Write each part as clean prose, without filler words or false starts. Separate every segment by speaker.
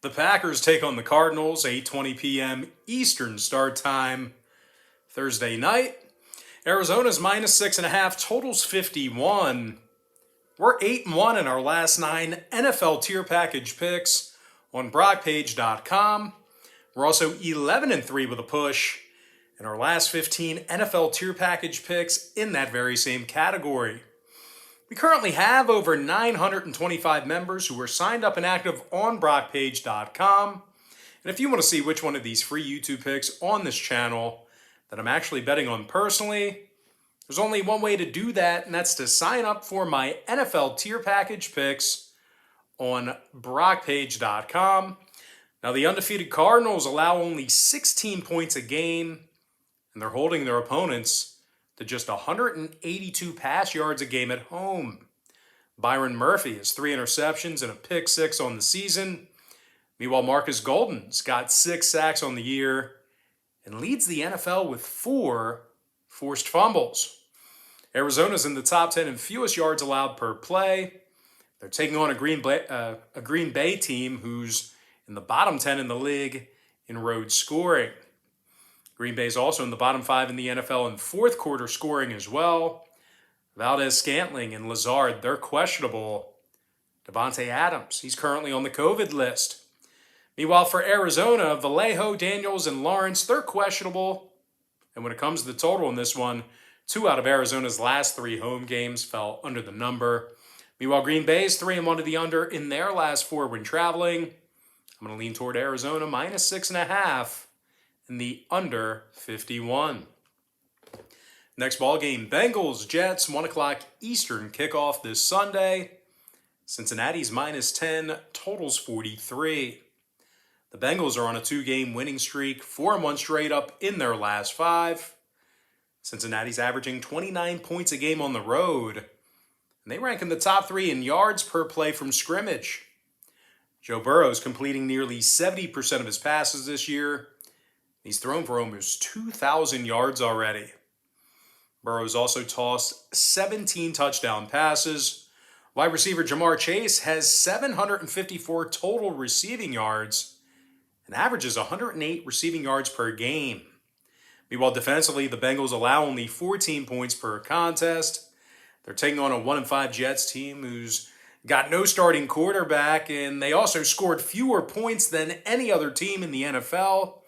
Speaker 1: The Packers take on the Cardinals, 8:20 p.m. Eastern start time Thursday night. Arizona's minus 6.5, totals 51. We're 8-1 in our last 9 NFL tier package picks on BrockPage.com. We're also 11-3 with a push in our last 15 NFL tier package picks in that very same category. We currently have over 925 members who are signed up and active on BrockPage.com. And if you want to see which one of these free YouTube picks on this channel that I'm actually betting on personally, there's only one way to do that, and that's to sign up for my NFL tier package picks on BrockPage.com. Now, the undefeated Cardinals allow only 16 points a game, and they're holding their opponents to just 182 pass yards a game at home. Byron Murphy has 3 interceptions and a pick 6 on the season. Meanwhile, Marcus Golden's got 6 sacks on the year and leads the NFL with 4 forced fumbles. Arizona's in the top 10 in fewest yards allowed per play. They're taking on a Green Bay team who's in the bottom 10 in the league in road scoring. Green Bay's also in the bottom 5 in the NFL in fourth quarter scoring as well. Valdez-Scantling and Lazard, they're questionable. Devontae Adams, he's currently on the COVID list. Meanwhile, for Arizona, Vallejo, Daniels, and Lawrence, they're questionable. And when it comes to the total in this one, 2 out of Arizona's last 3 home games fell under the number. Meanwhile, Green Bay's 3-1 to the under in their last 4 when traveling. I'm going to lean toward Arizona minus 6.5 in the under 51. Next ball game, Bengals, Jets, 1 o'clock Eastern kickoff this Sunday. Cincinnati's minus 10, totals 43. The Bengals are on a 2-game winning streak, 4-1 straight up in their last 5. Cincinnati's averaging 29 points a game on the road, and they rank in the top 3 in yards per play from scrimmage. Joe Burrow's completing nearly 70% of his passes this year. He's thrown for almost 2,000 yards already. Burrow's also tossed 17 touchdown passes. Wide receiver Jamar Chase has 754 total receiving yards and averages 108 receiving yards per game. Meanwhile, defensively, the Bengals allow only 14 points per contest. They're taking on a 1-5 Jets team who's got no starting quarterback, and they also scored fewer points than any other team in the NFL,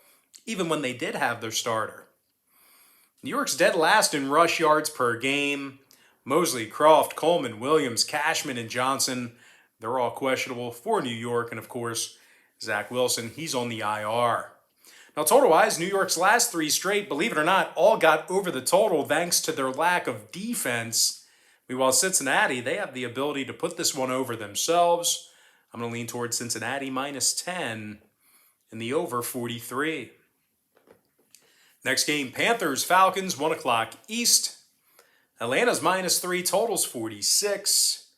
Speaker 1: even when they did have their starter. New York's dead last in rush yards per game. Mosley, Croft, Coleman, Williams, Cashman, and Johnson, they're all questionable for New York. And of course, Zach Wilson, he's on the IR. Now, total-wise, New York's last 3 straight, believe it or not, all got over the total thanks to their lack of defense. Meanwhile, Cincinnati, they have the ability to put this one over themselves. I'm going to lean towards Cincinnati minus 10 in the over 43. Next game, Panthers, Falcons, 1 o'clock East. Atlanta's minus 3, totals 46.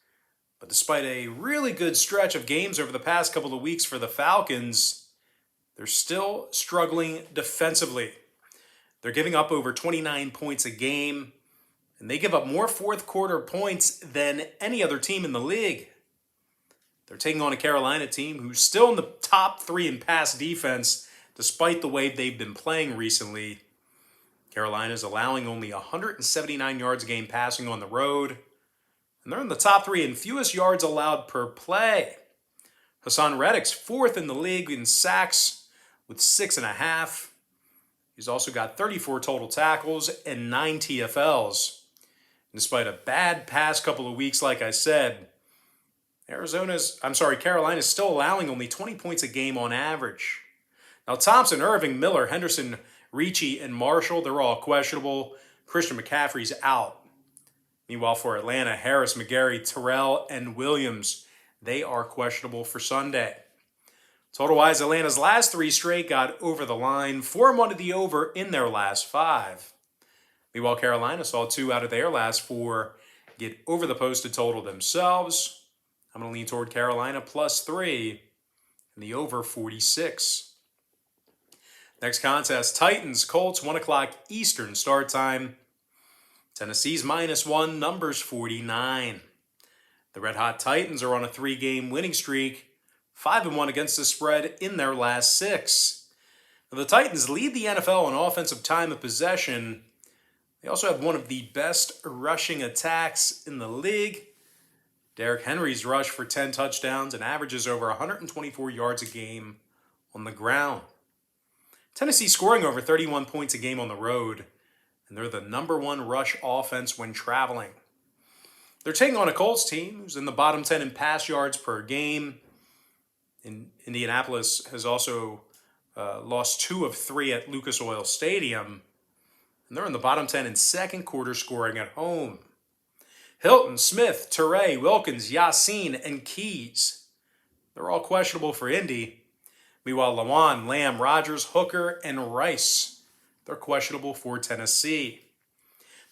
Speaker 1: But despite a really good stretch of games over the past couple of weeks for the Falcons, they're still struggling defensively. They're giving up over 29 points a game, and they give up more fourth quarter points than any other team in the league. They're taking on a Carolina team who's still in the top 3 in pass defense, despite the way they've been playing recently. Carolina's allowing only 179 yards a game passing on the road, and they're in the top 3 in fewest yards allowed per play. Hassan Reddick's 4th in the league in sacks with 6.5. He's also got 34 total tackles and 9 TFLs. And despite a bad past couple of weeks, like I said, Carolina's still allowing only 20 points a game on average. Now, Thompson, Irving, Miller, Henderson, Ricci, and Marshall, they're all questionable. Christian McCaffrey's out. Meanwhile, for Atlanta, Harris, McGarry, Terrell, and Williams, they are questionable for Sunday. Total-wise, Atlanta's last 3 straight got over the line, 4-1 to the over in their last 5. Meanwhile, Carolina saw 2 out of their last 4 get over the posted total themselves. I'm going to lean toward Carolina plus 3 in the over 46. Next contest, Titans, Colts, 1 o'clock Eastern start time. Tennessee's -1, numbers 49. The Red Hot Titans are on a 3-game winning streak, 5-1 against the spread in their last 6. Now, the Titans lead the NFL in offensive time of possession. They also have one of the best rushing attacks in the league. Derrick Henry's rushed for 10 touchdowns and averages over 124 yards a game on the ground. Tennessee scoring over 31 points a game on the road, and they're the #1 rush offense when traveling. They're taking on a Colts team who's in the bottom 10 in pass yards per game. Indianapolis has also lost 2 of 3 at Lucas Oil Stadium, and they're in the bottom 10 in second quarter scoring at home. Hilton, Smith, Teray, Wilkins, Yassine, and Keys. They're all questionable for Indy. Meanwhile, Lewan, Lamb, Rogers, Hooker, and Rice, they're questionable for Tennessee.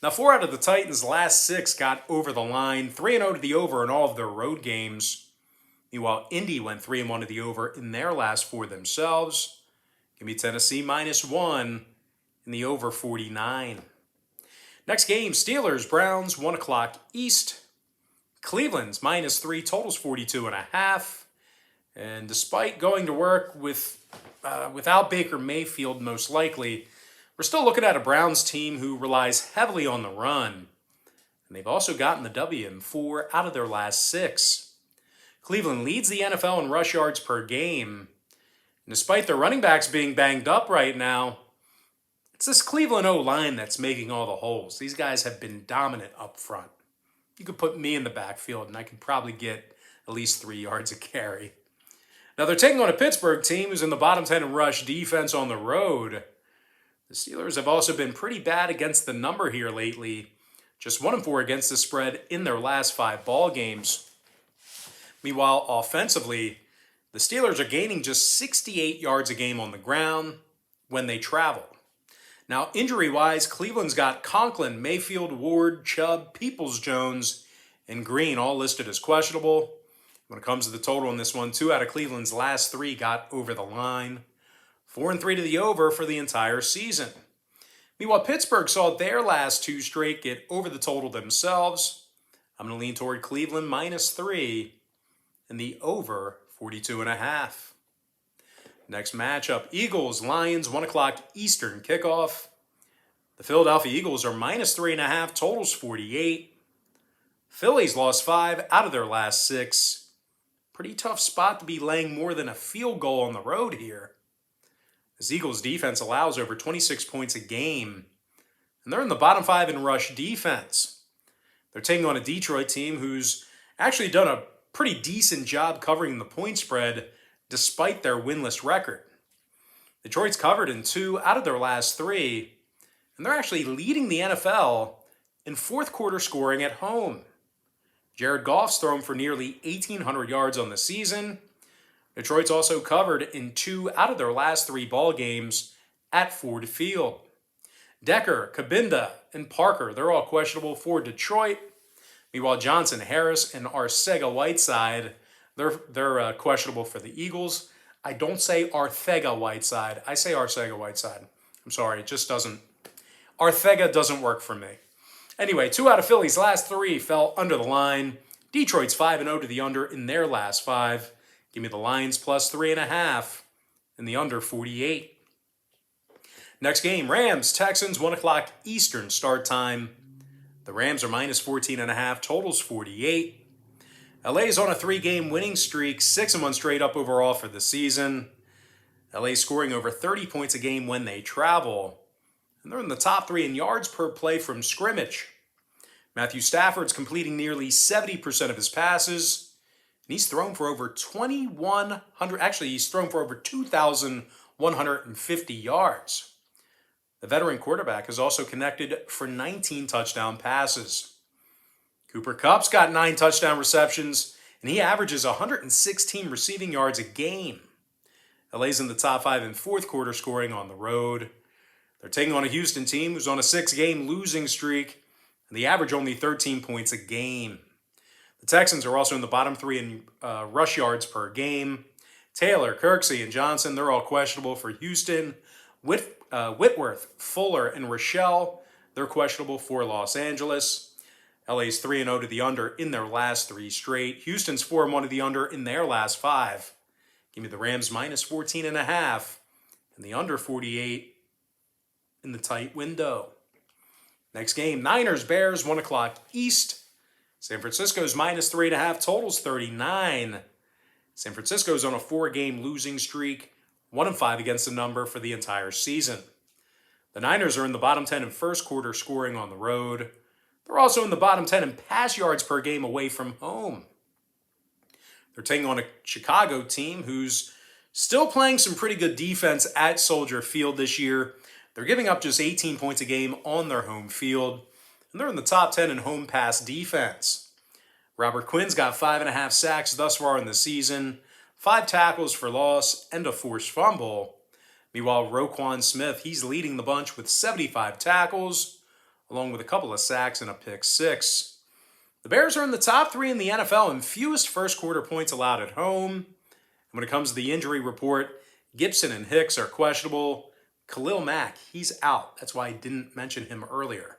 Speaker 1: Now, 4 out of the Titans' last 6 got over the line, 3-0 to the over in all of their road games. Meanwhile, Indy went 3-1 to the over in their last 4 themselves. Give me Tennessee -1 in the over 49. Next game, Steelers, Browns, 1 o'clock East. Cleveland's -3, totals 42.5. And despite going to work without Baker Mayfield, most likely, we're still looking at a Browns team who relies heavily on the run. And they've also gotten the W in 4 out of their last 6. Cleveland leads the NFL in rush yards per game. And despite their running backs being banged up right now, it's this Cleveland O-line that's making all the holes. These guys have been dominant up front. You could put me in the backfield and I could probably get at least 3 yards a carry. Now they're taking on a Pittsburgh team who's in the bottom 10 in rush defense on the road. The Steelers have also been pretty bad against the number here lately. Just 1-4 against the spread in their last 5 ball games. Meanwhile, offensively, the Steelers are gaining just 68 yards a game on the ground when they travel. Now, injury-wise, Cleveland's got Conklin, Mayfield, Ward, Chubb, Peoples-Jones, and Green all listed as questionable. When it comes to the total in this one, 2 out of Cleveland's last 3 got over the line. 4-3 to the over for the entire season. Meanwhile, Pittsburgh saw their last 2 straight get over the total themselves. I'm going to lean toward Cleveland -3 and the over 42.5. Next matchup, Eagles, Lions, 1 o'clock Eastern kickoff. The Philadelphia Eagles are -3.5, totals 48. Phillies lost 5 out of their last 6. Pretty tough spot to be laying more than a field goal on the road here. This Eagles defense allows over 26 points a game, and they're in the bottom 5 in rush defense. They're taking on a Detroit team who's actually done a pretty decent job covering the point spread despite their winless record. Detroit's covered in 2 out of their last 3, and they're actually leading the NFL in fourth quarter scoring at home. Jared Goff's thrown for nearly 1,800 yards on the season. Detroit's also covered in 2 out of their last 3 ball games at Ford Field. Decker, Kabinda, and Parker, they're all questionable for Detroit. Meanwhile, Johnson, Harris, and Arcega-Whiteside, they're questionable for the Eagles. I don't say Arcega-Whiteside. I say Arcega-Whiteside. I'm sorry, it just doesn't. Arcega doesn't work for me. Anyway, 2 out of Philly's last 3 fell under the line. Detroit's 5-0 to the under in their last 5. Give me the Lions +3.5 and the under 48. Next game, Rams, Texans, 1 o'clock Eastern start time. The Rams are -14.5, totals 48. LA's on a 3-game winning streak, 6-1 straight up overall for the season. LA's scoring over 30 points a game when they travel. And they're in the top 3 in yards per play from scrimmage. Matthew Stafford's completing nearly 70% of his passes. And he's thrown for over 2,100, actually he's thrown for over 2,150 yards. The veteran quarterback has also connected for 19 touchdown passes. Cooper Kupp's got 9 touchdown receptions, and he averages 116 receiving yards a game. LA's in the top 5 in fourth quarter scoring on the road. They're taking on a Houston team who's on a 6-game losing streak, and they average only 13 points a game. The Texans are also in the bottom 3 in rush yards per game. Taylor, Kirksey, and Johnson, they're all questionable for Houston. Whitworth, Fuller, and Rochelle, they're questionable for Los Angeles. LA's 3-0 to the under in their last 3 straight. Houston's 4-1 to the under in their last 5. Give me the Rams minus 14.5 and the under 48 in the tight window. Next game, Niners, Bears, 1 o'clock East. San Francisco's minus 3.5, totals 39. San Francisco's on a 4-game losing streak, 1-5 against the number for the entire season. The Niners are in the bottom 10 in first quarter scoring on the road. They're also in the bottom 10 in pass yards per game away from home. They're taking on a Chicago team who's still playing some pretty good defense at Soldier Field this year. They're giving up just 18 points a game on their home field, and they're in the top 10 in home pass defense. Robert Quinn's got 5.5 sacks thus far in the season, 5 tackles for loss, and a forced fumble. Meanwhile, Roquan Smith, he's leading the bunch with 75 tackles, along with a couple of sacks and a pick 6. The Bears are in the top 3 in the NFL in fewest first quarter points allowed at home. And when it comes to the injury report, Gibson and Hicks are questionable. Khalil Mack, he's out. That's why I didn't mention him earlier.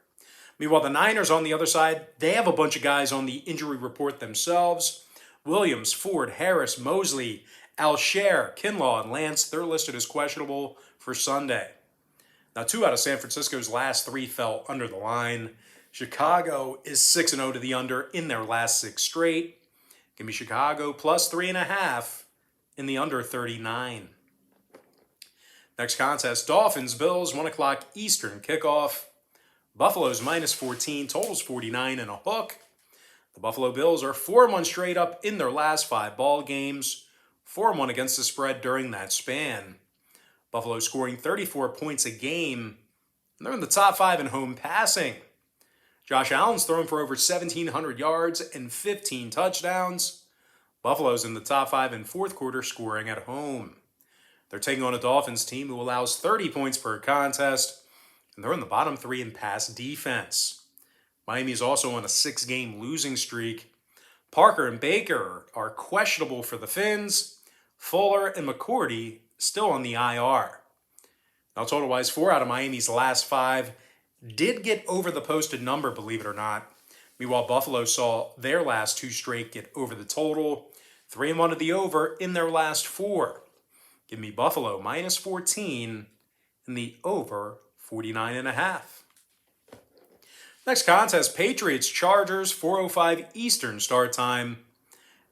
Speaker 1: Meanwhile, the Niners on the other side, they have a bunch of guys on the injury report themselves. Williams, Ford, Harris, Mosley, Alshare, Kinlaw, and Lance, they're listed as questionable for Sunday. Now, 2 out of San Francisco's last 3 fell under the line. Chicago is 6-0 to the under in their last 6 straight. Give me Chicago plus 3.5 in the under 39. Next contest, Dolphins, Bills, 1 o'clock Eastern kickoff. Buffalo's minus 14, totals 49 and a hook. The Buffalo Bills are 4-1 straight up in their last 5 ball games, 4-1 against the spread during that span. Buffalo scoring 34 points a game, and they're in the top 5 in home passing. Josh Allen's thrown for over 1,700 yards and 15 touchdowns. Buffalo's in the top 5 in fourth quarter scoring at home. They're taking on a Dolphins team who allows 30 points per contest, and they're in the bottom 3 in pass defense. Miami's also on a 6-game losing streak. Parker and Baker are questionable for the Fins. Fuller and McCourty still on the IR. Now, total-wise, 4 out of Miami's last 5 did get over the posted number, believe it or not. Meanwhile, Buffalo saw their last 2 straight get over the total. 3-1 at the over in their last 4. Give me Buffalo minus 14 and the over 49.5. Next contest, Patriots, Chargers, 4:05 Eastern start time.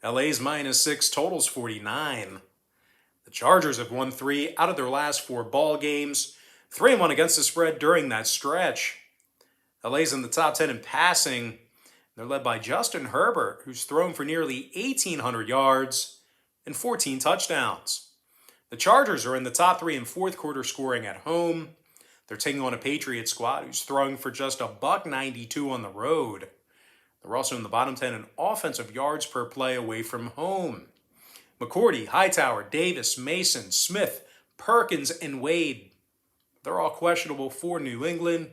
Speaker 1: LA's minus 6, totals 49. The Chargers have won 3 out of their last 4 ball games, 3-1 against the spread during that stretch. LA's in the top 10 in passing. They're led by Justin Herbert, who's thrown for nearly 1,800 yards and 14 touchdowns. The Chargers are in the top 3 in fourth quarter scoring at home. They're taking on a Patriots squad who's throwing for just $192 on the road. They're also in the bottom 10 in offensive yards per play away from home. McCourty, Hightower, Davis, Mason, Smith, Perkins, and Wade, they're all questionable for New England.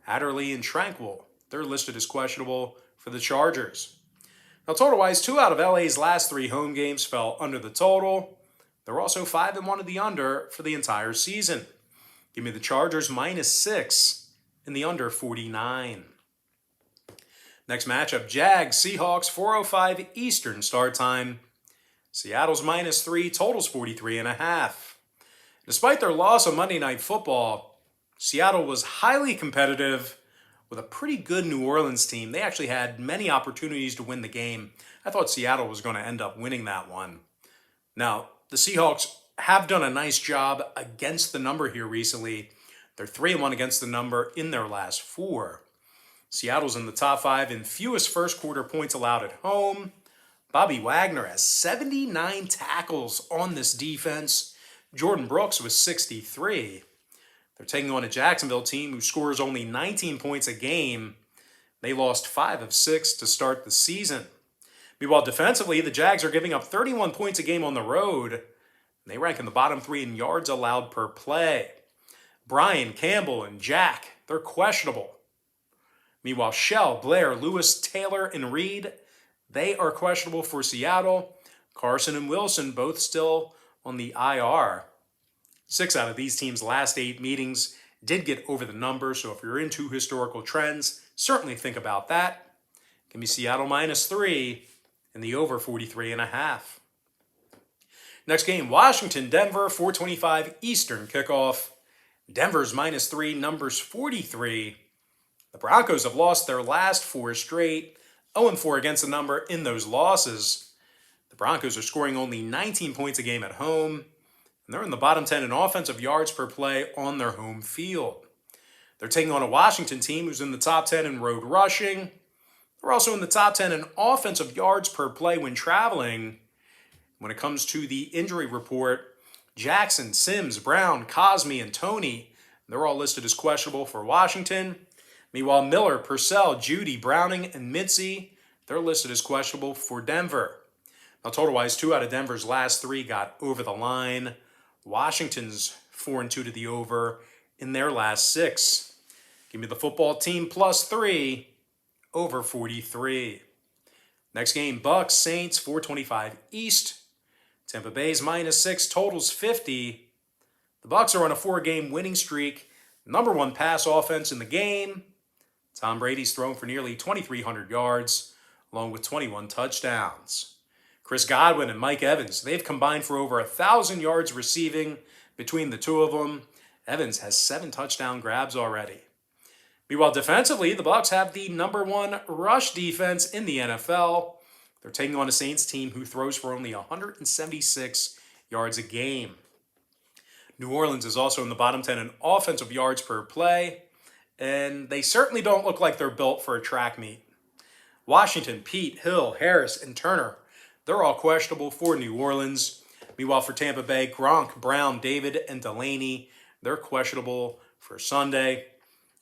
Speaker 1: Adderley and Tranquil, they're listed as questionable for the Chargers. Now, total-wise, 2 out of LA's last 3 home games fell under the total. They're also 5-1 at the under for the entire season. Give me the Chargers minus 6 in the under 49. Next matchup, Jags, Seahawks, 4:05 Eastern start time. Seattle's minus 3, totals 43.5. Despite their loss on Monday Night Football, Seattle was highly competitive with a pretty good New Orleans team. They actually had many opportunities to win the game. I thought Seattle was going to end up winning that one. Now, the Seahawks have done a nice job against the number here recently. They're 3-1 against the number in their last 4. Seattle's in the top 5 in fewest first quarter points allowed at home. Bobby Wagner has 79 tackles on this defense. Jordan Brooks was 63. They're taking on a Jacksonville team who scores only 19 points a game. They lost 5 of 6 to start the season. Meanwhile, defensively, the Jags are giving up 31 points a game on the road. They rank in the bottom 3 in yards allowed per play. Brian, Campbell, and Jack, they're questionable. Meanwhile, Shell, Blair, Lewis, Taylor, and Reed, they are questionable for Seattle. Carson and Wilson both still on the IR. 6 out of these teams' last 8 meetings did get over the number, so if you're into historical trends, certainly think about that. Give me Seattle minus 3 and the over 43.5. Next game, Washington, Denver, 4:25 Eastern kickoff. Denver's -3, numbers 43. The Broncos have lost their last 4 straight, 0-4 against the number in those losses. The Broncos are scoring only 19 points a game at home, and they're in the bottom 10 in offensive yards per play on their home field. They're taking on a Washington team who's in the top 10 in road rushing. They're also in the top 10 in offensive yards per play when traveling. When it comes to the injury report, Jackson, Sims, Brown, Cosme, and Tony, they're all listed as questionable for Washington. Meanwhile, Miller, Purcell, Judy, Browning, and Mitzi, they're listed as questionable for Denver. Now, total-wise, 2 out of Denver's last 3 got over the line. Washington's 4-2 to the over in their last 6. Give me the football team +3, over 43. Next game, Bucks, Saints, 4:25 East. Tampa Bay's -6, totals 50. The Bucks are on a 4-game winning streak. Number 1 pass offense in the game. Tom Brady's thrown for nearly 2,300 yards, along with 21 touchdowns. Chris Godwin and Mike Evans, they've combined for over 1,000 yards receiving between the two of them. Evans has 7 touchdown grabs already. Meanwhile, defensively, the Bucks have the number 1 rush defense in the NFL. They're taking on a Saints team who throws for only 176 yards a game. New Orleans is also in the bottom 10 in offensive yards per play, and they certainly don't look like they're built for a track meet. Washington, Pete, Hill, Harris, and Turner, they're all questionable for New Orleans. Meanwhile, for Tampa Bay, Gronk, Brown, David, and Delaney, they're questionable for Sunday.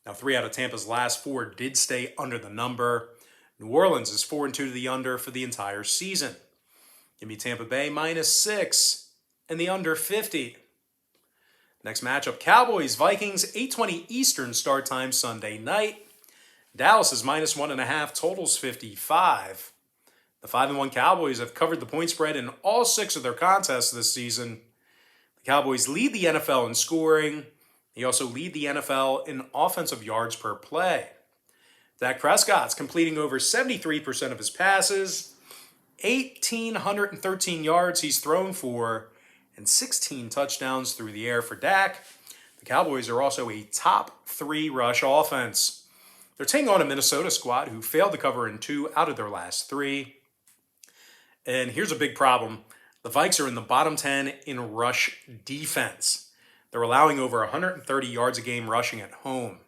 Speaker 1: Now, 3 out of Tampa's last 4 did stay under the number. New Orleans is 4-2 to the under for the entire season. Give me Tampa Bay -6 and the under 50. Next matchup, Cowboys, Vikings, 8:20 Eastern start time Sunday night. Dallas is -1.5, totals 55. The 5-1 Cowboys have covered the point spread in all 6 of their contests this season. The Cowboys lead the NFL in scoring. They also lead the NFL in offensive yards per play. Dak Prescott's completing over 73% of his passes, 1,813 yards he's thrown for, and 16 touchdowns through the air for Dak. The Cowboys are also a top 3 rush offense. They're taking on a Minnesota squad who failed to cover in 2 out of their last 3. And here's a big problem. The Vikes are in the bottom 10 in rush defense. They're allowing over 130 yards a game rushing at home.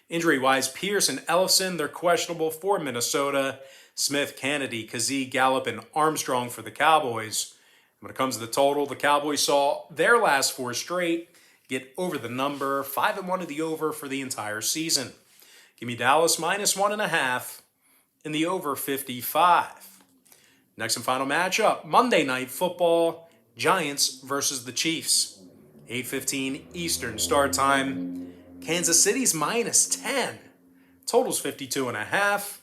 Speaker 1: Injury-wise, Pierce and Ellison, they're questionable for Minnesota. Smith, Kennedy, Kazee, Gallup, and Armstrong for the Cowboys. When it comes to the total, the Cowboys saw their last 4 straight get over the number, 5-1 to the over for the entire season. Give me Dallas -1.5 in the over 55. Next and final matchup, Monday Night Football, Giants versus the Chiefs. 8:15 Eastern start time. Kansas City's -10. Totals 52.5.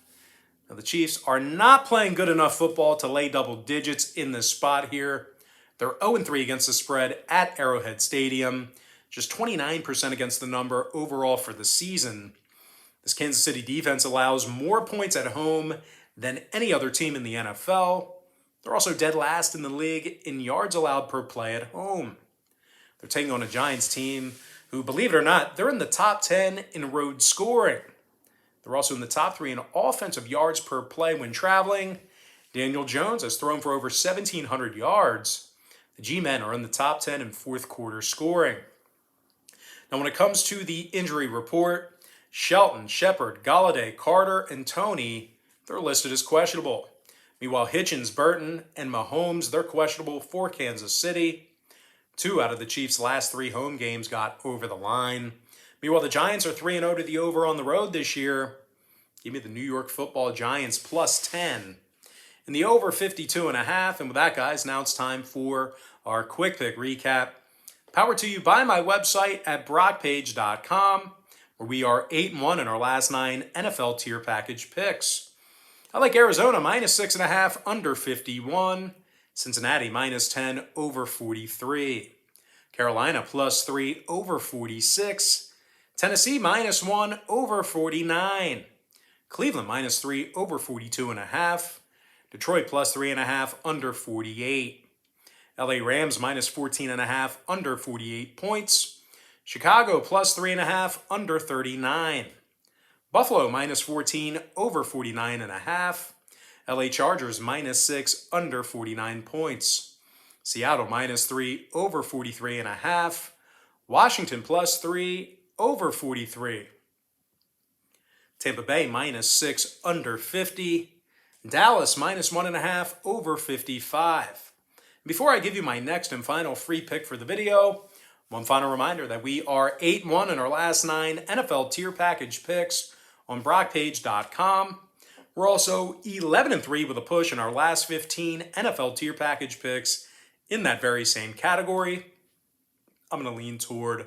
Speaker 1: Now the Chiefs are not playing good enough football to lay double digits in this spot here. They're 0-3 against the spread at Arrowhead Stadium. Just 29% against the number overall for the season. This Kansas City defense allows more points at home than any other team in the NFL. They're also dead last in the league in yards allowed per play at home. They're taking on a Giants team who, believe it or not, they're in the top 10 in road scoring. They're also in the top 3 in offensive yards per play when traveling. Daniel Jones has thrown for over 1,700 yards. The G-men are in the top 10 in fourth quarter scoring. Now, when it comes to the injury report, Shelton, Shepard, Galladay, Carter, and Tony, they're listed as questionable. Meanwhile, Hitchens, Burton, and Mahomes, they're questionable for Kansas City. 2 out of the Chiefs' last 3 home games got over the line. Meanwhile, the Giants are 3-0 to the over on the road this year. Give me the New York Football Giants +10 in the over 52.5. And with that, guys, now it's time for our quick pick recap. Powered to you by my website at brockpage.com, where we are 8-1 in our last 9 NFL tier package picks. I like Arizona -6.5 under 51. Cincinnati -10 over 43. Carolina +3 over 46. Tennessee -1 over 49. Cleveland -3 over 42.5. Detroit +3.5 under 48. LA Rams minus 14.5, under 48 points. Chicago plus 3.5, under 39. Buffalo minus 14, over 49.5. LA Chargers minus 6, under 49 points. Seattle minus 3, over 43.5. Washington plus 3, over 43. Tampa Bay minus 6, under 50. Dallas minus 1.5, over 55. Before I give you my next and final free pick for the video, one final reminder that we are 8-1 in our last 9 NFL tier package picks on BrockPage.com. We're also 11-3 with a push in our last 15 NFL tier package picks in that very same category. I'm going to lean toward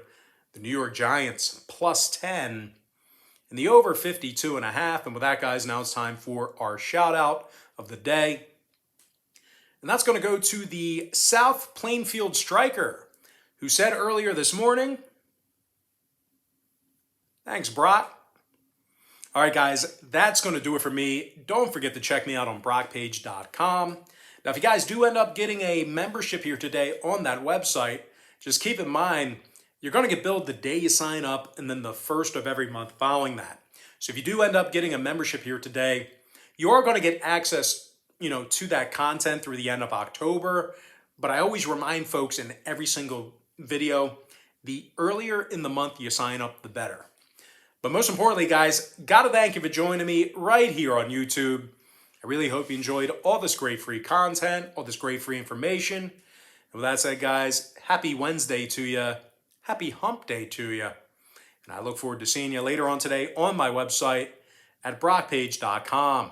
Speaker 1: the New York Giants plus 10 and the over 52.5. And with that, guys, now it's time for our shout out of the day. And that's going to go to the South Plainfield Striker, who said earlier this morning, thanks, Brock. All right, guys, that's going to do it for me. Don't forget to check me out on BrockPage.com. Now, if you guys do end up getting a membership here today on that website, just keep in mind, you're going to get billed the day you sign up and then the first of every month following that. So if you do end up getting a membership here today, you are going to get access, to that content through the end of October. But I always remind folks in every single video, the earlier in the month you sign up, the better. But most importantly, guys, got to thank you for joining me right here on YouTube. I really hope you enjoyed all this great free content, all this great free information. And with that said, guys, happy Wednesday to you. Happy hump day to you. And I look forward to seeing you later on today on my website at BrockPage.com.